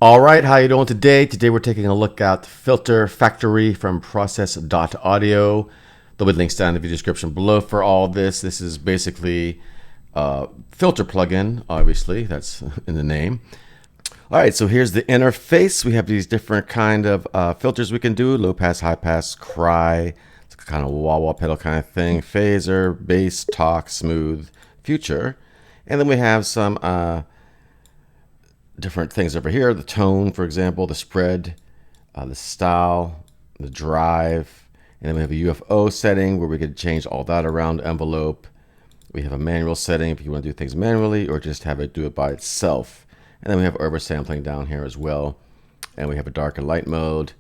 All right, how you doing today? Today we're taking a look at Filter Factory from Process.audio. There'll be links down in the video description below for all this. This is basically a filter plugin, obviously, that's in the name. All right, so here's the interface. We have these different kind of filters we can do: low pass, high pass, cry, it's kind of wah-wah pedal kind of thing, phaser, bass, talk, smooth, future. And then we have some different things over here: the tone, for example, the spread, the style, the drive, and then we have a UFO setting where we could change all that around envelope. We have a manual setting if you want to do things manually or just have it do it by itself. And then we have oversampling down here as well. And we have a dark and light mode.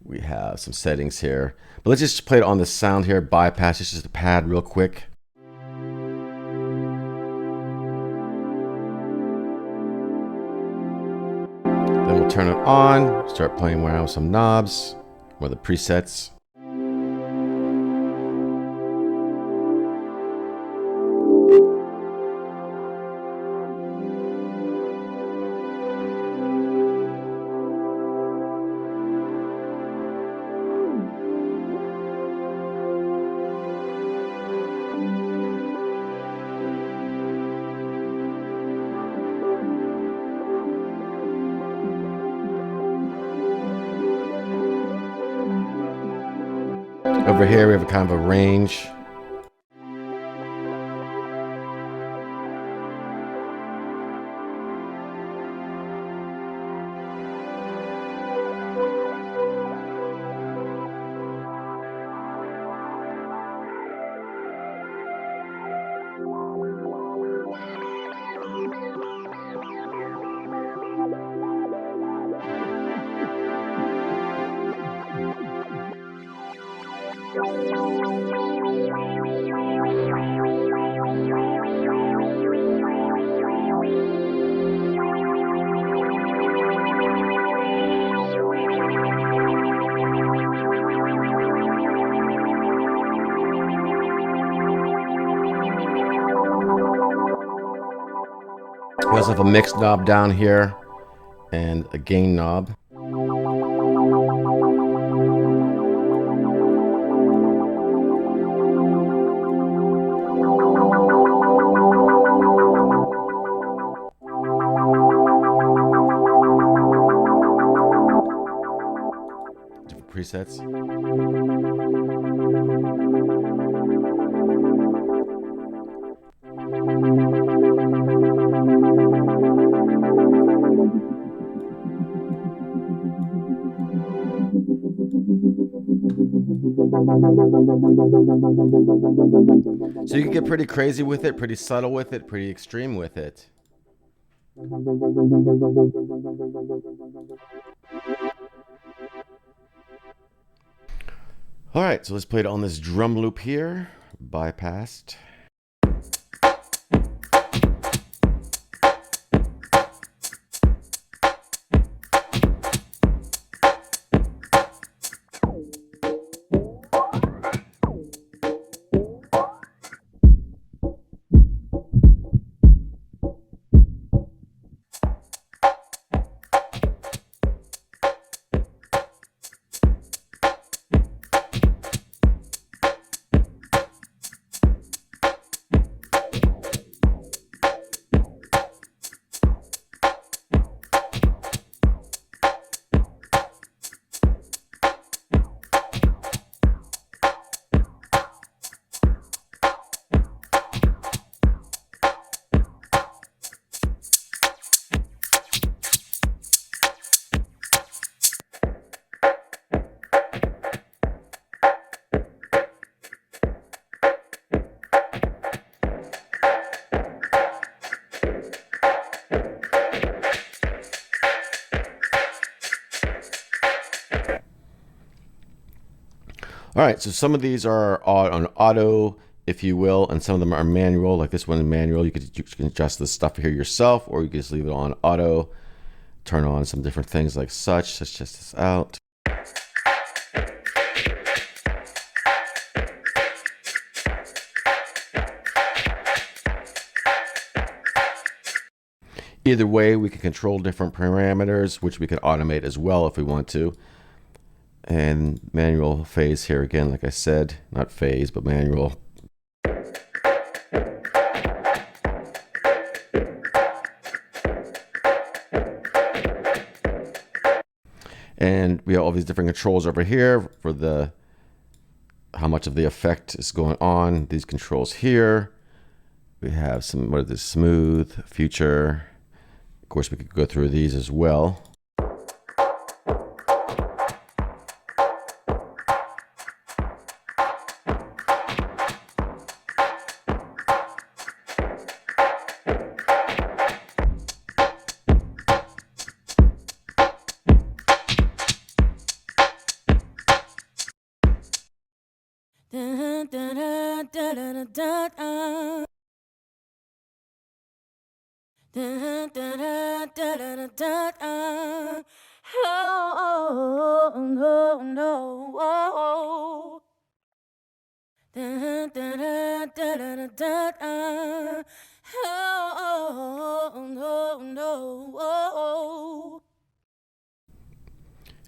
We have some settings here. But let's just play it on the sound here. Bypass, it's just a pad real quick. Then we'll turn it on, start playing around with some knobs or the presets. Over here we have a kind of a range. We also have a mix knob down here and a gain knob. Different presets. So you can get pretty crazy with it, pretty subtle with it, pretty extreme with it. All right, so let's play it on this drum loop here, bypassed. All right, so some of these are on auto, if you will, and some of them are manual. Like this one is manual. You can adjust this stuff here yourself, or you can just leave it on auto. Turn on some different things like such. Let's test this out. Either way, we can control different parameters, which we can automate as well if we want to. And manual phase here again, like I said, not phase, but manual. And we have all these different controls over here for the how much of the effect is going on. These controls here. We have some, what is this, smooth, future. Of course, we could go through these as well.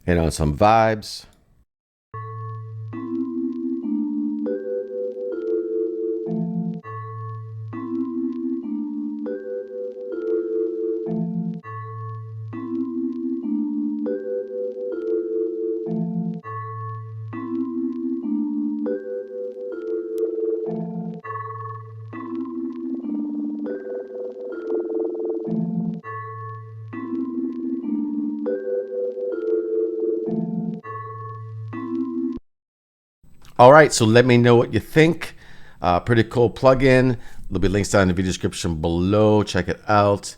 And on some vibes. All right, so let me know what you think. Pretty cool plugin. There'll be links down in the video description below. Check it out.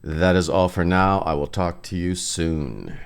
That is all for now. I will talk to you soon.